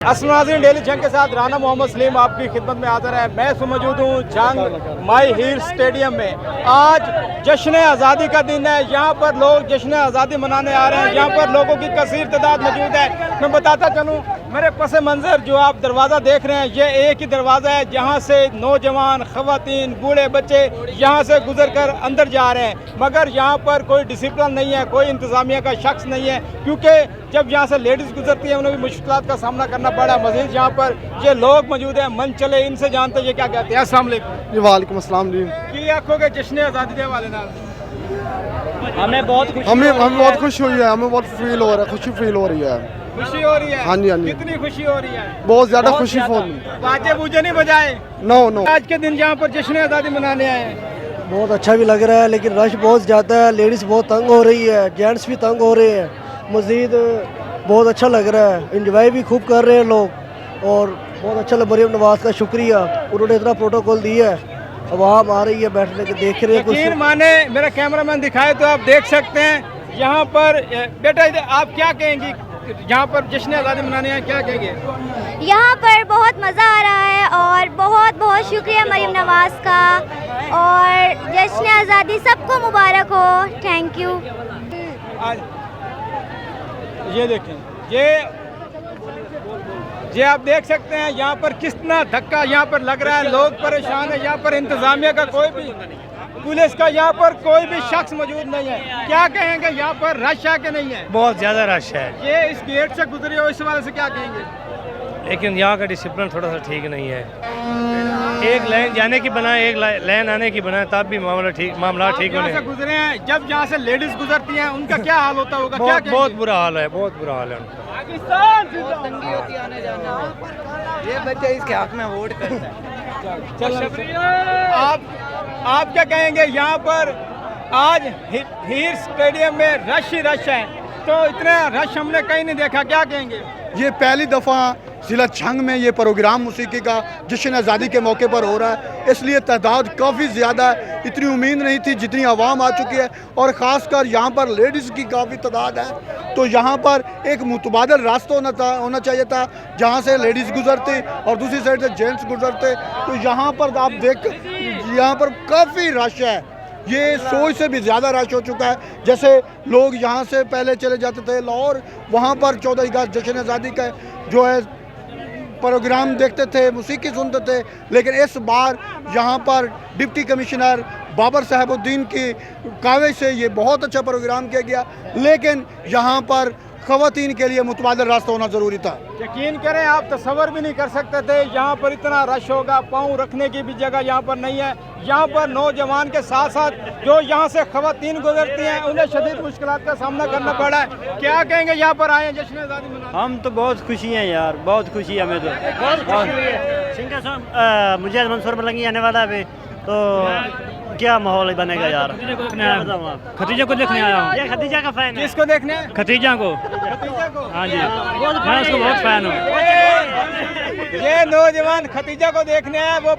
अस्सलाम नाज़रीन, डेली जंग के साथ राना मोहम्मद सलीम आपकी खिदमत में हाजिर है। मैं मौजूद हूँ जंग माई हीर स्टेडियम में। आज जश्न आज़ादी का दिन है। यहाँ पर लोग जश्न आज़ादी मनाने आ रहे हैं। यहाँ पर लोगों की कसीर तादाद मौजूद है। मैं बताता चलूँ, मेरे पस मंज़र जो आप दरवाज़ा देख रहे हैं, ये एक ही दरवाज़ा है जहाँ से नौजवान, ख़वातीन, बूढ़े बच्चे यहाँ से गुजर कर अंदर जा रहे हैं। मगर यहाँ पर कोई डिसिप्लिन नहीं है, कोई इंतज़ामिया का शख्स नहीं है, क्योंकि जब यहाँ से लेडीज़ गुजरती हैं उन्हें भी मुश्किलात का सामना करना पड़ा। मज़ीद यहाँ पर ये लोग मौजूद हैं, मन चले इनसे जानते हैं ये क्या कहते हैं। अस्सलाम वालेकुम। जी वालेकुम अस्सलाम जी। की आखो के जश्न आज़ादी के हवाले नाल हमें बहुत खुशी हुई है, हमें बहुत फील हो रहा है, खुशी फील हो रही है। खुशी हो रही है? हाँ जी, हाँ जी। कितनी खुशी हो रही है? बहुत ज्यादा खुशी फील। बाजे बूजे नहीं बजाए? नो। आज के दिन यहाँ पर जश्न आज़ादी मनाने आए हैं। बहुत अच्छा भी लग रहा है, लेकिन रश बहुत ज़्यादा है। लेडीज़ बहुत तंग हो रही है, जेंट्स भी तंग हो रहे हैं। मज़ीद बहुत अच्छा लग रहा है, एंजॉय भी खूब कर रहे हैं लोग। और बहुत अच्छा लग, मरीम नवाज़ का शुक्रिया, उन्होंने इतना प्रोटोकॉल दिया है। आवाम आ रही है बैठने के, देख रहे हैं कुछ। यकीन माने, मेरा कैमरामैन दिखाए तो आप देख सकते हैं यहाँ पर। बेटा आप क्या कहेंगी, यहाँ पर जश्न आज़ादी मनाने हैं, क्या कहेंगे? यहाँ पर बहुत मज़ा आ रहा है और बहुत बहुत शुक्रिया मरीम नवाज़ का। और जश्न आज़ादी सबको मुबारक हो। Thank you. ये देखें, ये आप देख सकते हैं यहाँ पर कितना धक्का यहाँ पर लग रहा है। लोग परेशान है। यहाँ पर इंतजामिया का कोई भी, पुलिस का यहाँ पर कोई भी शख्स मौजूद नहीं है। क्या कहेंगे, यहाँ पर रश है कि नहीं है? बहुत ज़्यादा रश है। ये इस गेट से गुजरे हो, इस वाले से क्या कहेंगे? लेकिन यहाँ का डिसिप्लिन थोड़ा सा ठीक नहीं है। एक लाइन जाने की बनाए, एक लाइन आने की बनाए, तब भी मामला ठीक होने। से गुजरे हैं, जब यहाँ से लेडीज गुजरती हैं उनका क्या हाल होता होगा? बहुत बुरा हाल है, बहुत बुरा हाल है उनका। तंगी होती आने जाना। ये बच्चे इसके हक में वोट करते हैं। आप क्या कहेंगे? यहाँ पर आज हीर स्टेडियम में रश ही रश है, तो इतना रश हमने कहीं नहीं देखा। क्या कहेंगे? ये पहली दफ़ा ज़िला जंग में ये प्रोग्राम मौसीकी का जश्न आज़ादी के मौके पर हो रहा है, इसलिए तादाद काफ़ी ज़्यादा है। इतनी उम्मीद नहीं थी जितनी आवाम आ चुकी है, और ख़ासकर यहाँ पर लेडीज़ की काफ़ी तादाद है। तो यहाँ पर एक मुतबादल रास्ता होना चाहिए था, जहाँ से लेडीज़ गुजरती और दूसरी साइड से जेंट्स गुजरते। तो यहाँ पर आप यहाँ पर काफ़ी रश है। ये सोच से भी ज़्यादा रश हो चुका है। जैसे लोग यहाँ से पहले चले जाते थे लाहौर, वहाँ पर 14 अगस्त जश्न आज़ादी का जो है प्रोग्राम देखते थे, मौसीकी सुनते थे। लेकिन इस बार यहाँ पर डिप्टी कमिश्नर बाबर साहबुद्दीन की काविश से ये बहुत अच्छा प्रोग्राम किया गया, लेकिन यहाँ पर ख़वातीन के लिए मुतबादल रास्ता होना ज़रूरी था। यकीन करें, आप तसव्वुर भी नहीं कर सकते थे यहाँ पर इतना रश होगा। पाँव रखने की भी जगह यहाँ पर नहीं है। यहाँ पर नौजवान के साथ साथ जो यहाँ से ख़वातीन गुजरती हैं उन्हें शदीद मुश्किलात का सामना करना पड़ा है। क्या कहेंगे, यहाँ पर आए हैं जश्न आज़ादी मनाने? हम तो बहुत खुशी हैं यार, बहुत खुशी है हमें तो। मुझे मंसूर मलंगी आने वाला है, तो क्या माहौल बनेगा यार। खतीजा को देखने आया हूँ। ये खदीजा का फैन है। किसको देखने? खतीजा को। हाँ जी, मैं उसको बहुत फैन हूँ। ये नौजवान खतीजा को देखने आया। वो